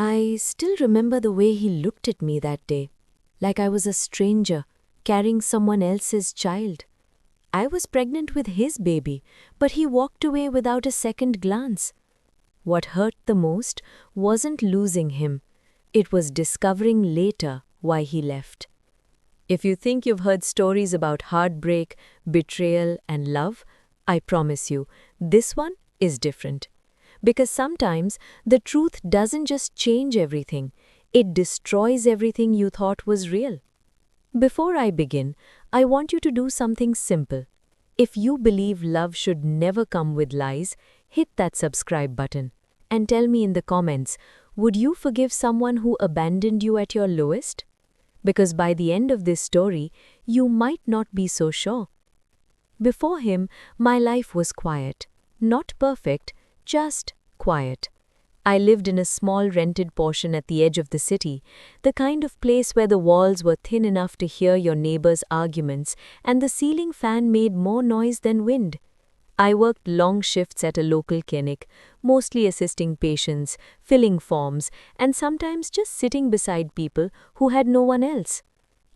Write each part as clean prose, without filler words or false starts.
I still remember the way he looked at me that day, like I was a stranger carrying someone else's child. I was pregnant with his baby, but he walked away without a second glance. What hurt the most wasn't losing him, it was discovering later why he left. If you think you've heard stories about heartbreak, betrayal, and love, I promise you, this one is different. Because sometimes the truth doesn't just change everything, it destroys everything you thought was real. Before I begin, I want you to do something simple. If you believe love should never come with lies, hit that subscribe button. And tell me in the comments, would you forgive someone who abandoned you at your lowest? Because by the end of this story, you might not be so sure. Before him, my life was quiet. Not perfect, just quiet. I lived in a small rented portion at the edge of the city, the kind of place where the walls were thin enough to hear your neighbors' arguments and the ceiling fan made more noise than wind. I worked long shifts at a local clinic, mostly assisting patients, filling forms, and sometimes just sitting beside people who had no one else.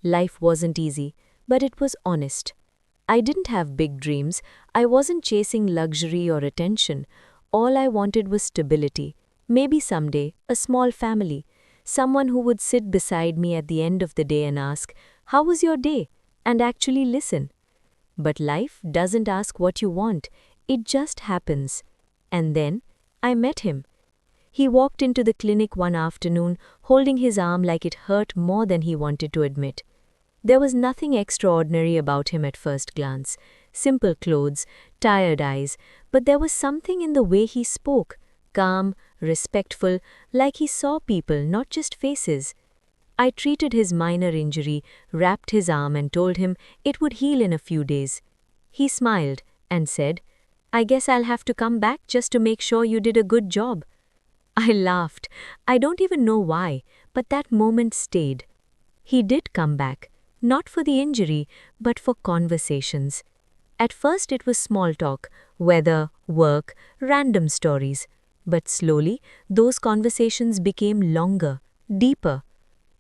Life wasn't easy, but it was honest. I didn't have big dreams, I wasn't chasing luxury or attention. All I wanted was stability, maybe someday a small family, someone who would sit beside me at the end of the day and ask, "How was your day?" and actually listen. But life doesn't ask what you want, it just happens. And then, I met him. He walked into the clinic one afternoon, holding his arm like it hurt more than he wanted to admit. There was nothing extraordinary about him at first glance. Simple clothes, tired eyes, but there was something in the way he spoke, calm, respectful, like he saw people, not just faces. I treated his minor injury, wrapped his arm and told him it would heal in a few days. He smiled and said, "I guess I'll have to come back just to make sure you did a good job." I laughed. I don't even know why, but that moment stayed. He did come back, not for the injury, but for conversations. At first it was small talk, weather, work, random stories. But slowly, those conversations became longer, deeper.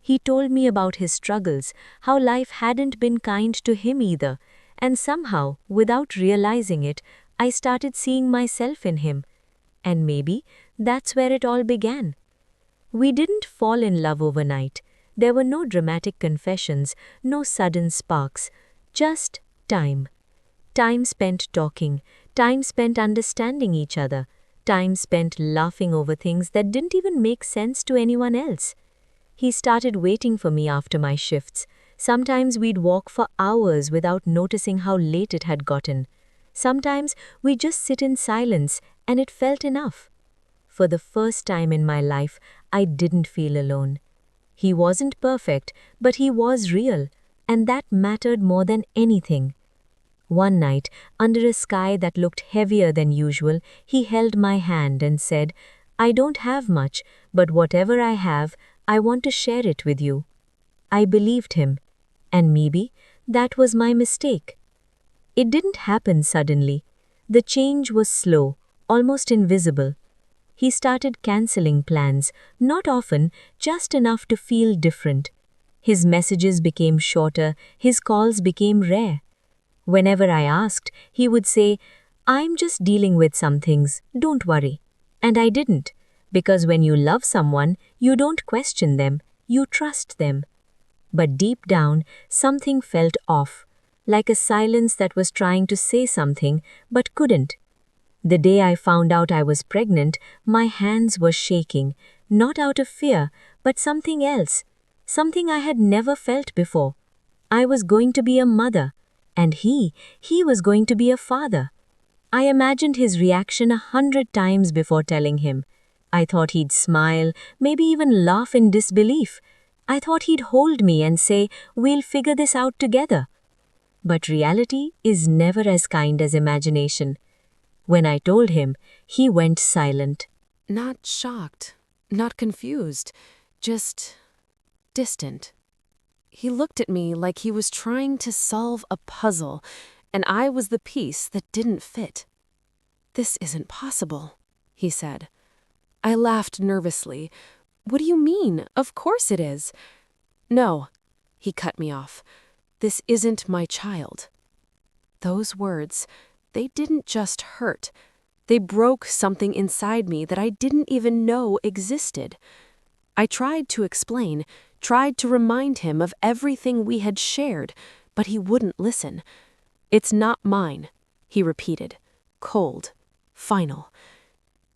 He told me about his struggles, how life hadn't been kind to him either, and somehow, without realizing it, I started seeing myself in him. And maybe that's where it all began. We didn't fall in love overnight. There were no dramatic confessions, no sudden sparks, just time. Time spent talking, time spent understanding each other, time spent laughing over things that didn't even make sense to anyone else. He started waiting for me after my shifts. Sometimes we'd walk for hours without noticing how late it had gotten. Sometimes we'd just sit in silence, and it felt enough. For the first time in my life, I didn't feel alone. He wasn't perfect, but he was real, and that mattered more than anything. One night, under a sky that looked heavier than usual, he held my hand and said, "I don't have much, but whatever I have, I want to share it with you." I believed him, and maybe that was my mistake. It didn't happen suddenly. The change was slow, almost invisible. He started canceling plans, not often, just enough to feel different. His messages became shorter, his calls became rare. Whenever I asked, he would say, "I'm just dealing with some things, don't worry." And I didn't. Because when you love someone, you don't question them, you trust them. But deep down, something felt off, like a silence that was trying to say something but couldn't. The day I found out I was pregnant, my hands were shaking, not out of fear, but something else, something I had never felt before. I was going to be a mother, and he was going to be a father. I imagined his reaction 100 times before telling him. I thought he'd smile, maybe even laugh in disbelief. I thought he'd hold me and say, "We'll figure this out together." But reality is never as kind as imagination. When I told him, he went silent. Not shocked, not confused, just distant. He looked at me like he was trying to solve a puzzle, and I was the piece that didn't fit. "This isn't possible," he said. I laughed nervously. What do you mean? Of course it is. No, he cut me off. This isn't my child. Those words, they didn't just hurt. They broke something inside me that I didn't even know existed. I tried to explain, tried to remind him of everything we had shared, but he wouldn't listen. It's not mine, he repeated, cold, final.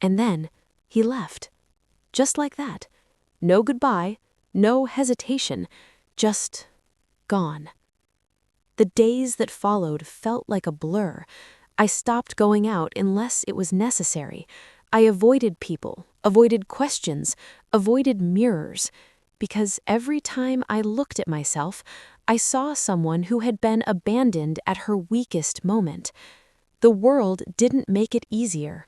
And then he left. Just like that. No goodbye, no hesitation, just gone. The days that followed felt like a blur. I stopped going out unless it was necessary. I avoided people, avoided questions, avoided mirrors, because every time I looked at myself, I saw someone who had been abandoned at her weakest moment. The world didn't make it easier.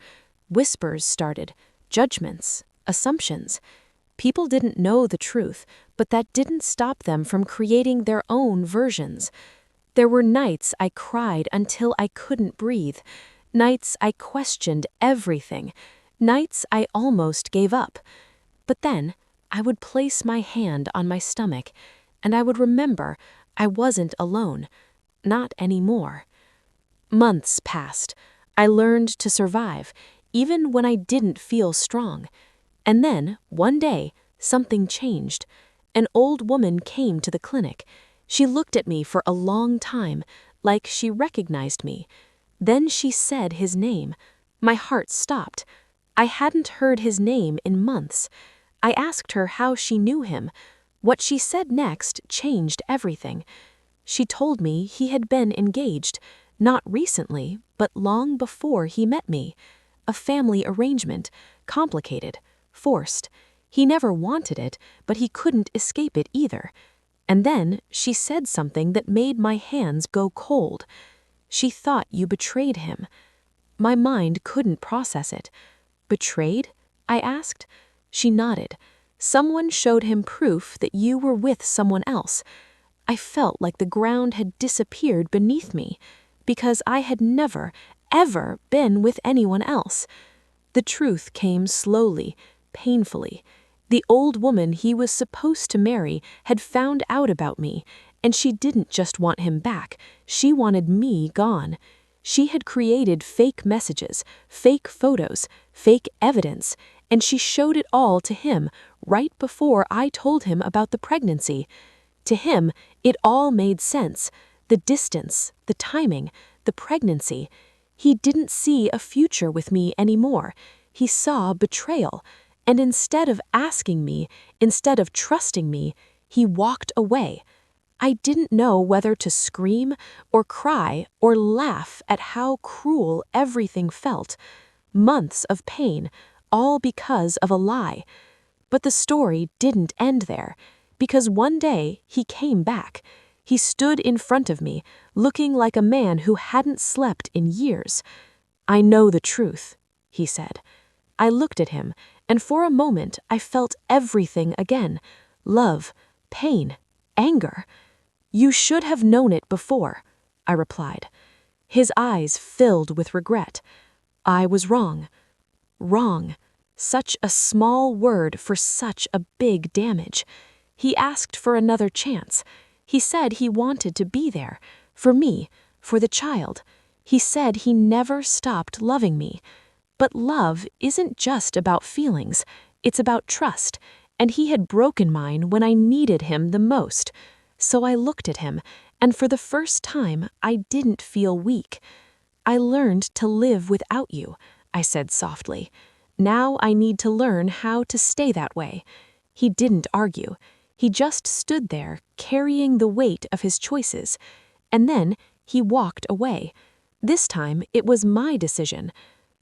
Whispers started, judgments, assumptions. People didn't know the truth, but that didn't stop them from creating their own versions. There were nights I cried until I couldn't breathe, nights I questioned everything, nights I almost gave up. But then I would place my hand on my stomach, and I would remember I wasn't alone, not anymore. Months passed. I learned to survive, even when I didn't feel strong. And then, one day, something changed. An old woman came to the clinic. She looked at me for a long time, like she recognized me. Then she said his name. My heart stopped. I hadn't heard his name in months. I asked her how she knew him. What she said next changed everything. She told me he had been engaged, not recently, but long before he met me. A family arrangement, complicated, forced. He never wanted it, but he couldn't escape it either. And then she said something that made my hands go cold. She thought you betrayed him. My mind couldn't process it. Betrayed? I asked. She nodded. Someone showed him proof that you were with someone else. I felt like the ground had disappeared beneath me, because I had never, ever been with anyone else. The truth came slowly, painfully. The old woman he was supposed to marry had found out about me, and she didn't just want him back, she wanted me gone. She had created fake messages, fake photos, fake evidence, and she showed it all to him right before I told him about the pregnancy. To him, it all made sense. The distance, the timing, the pregnancy. He didn't see a future with me anymore. He saw betrayal. And instead of asking me, instead of trusting me, he walked away. I didn't know whether to scream or cry or laugh at how cruel everything felt. Months of pain, all because of a lie. But the story didn't end there, because one day he came back. He stood in front of me, looking like a man who hadn't slept in years. "I know the truth," he said. I looked at him, and for a moment I felt everything again. Love, pain, anger. "You should have known it before," I replied. His eyes filled with regret. I was wrong. Wrong. Such a small word for such a big damage. He asked for another chance. He said he wanted to be there, for me, for the child. He said he never stopped loving me. But love isn't just about feelings, it's about trust, and he had broken mine when I needed him the most. So I looked at him, and for the first time I didn't feel weak. "I learned to live without you," I said softly. "Now I need to learn how to stay that way." He didn't argue. He just stood there, carrying the weight of his choices. And then he walked away. This time it was my decision.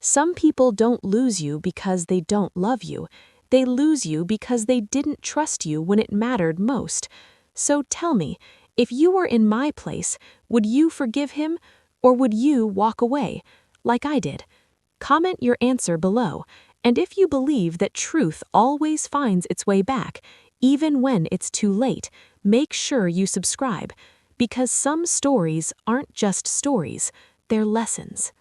Some people don't lose you because they don't love you. They lose you because they didn't trust you when it mattered most. So tell me, if you were in my place, would you forgive him, or would you walk away, like I did? Comment your answer below, and if you believe that truth always finds its way back, even when it's too late, make sure you subscribe, because some stories aren't just stories, they're lessons.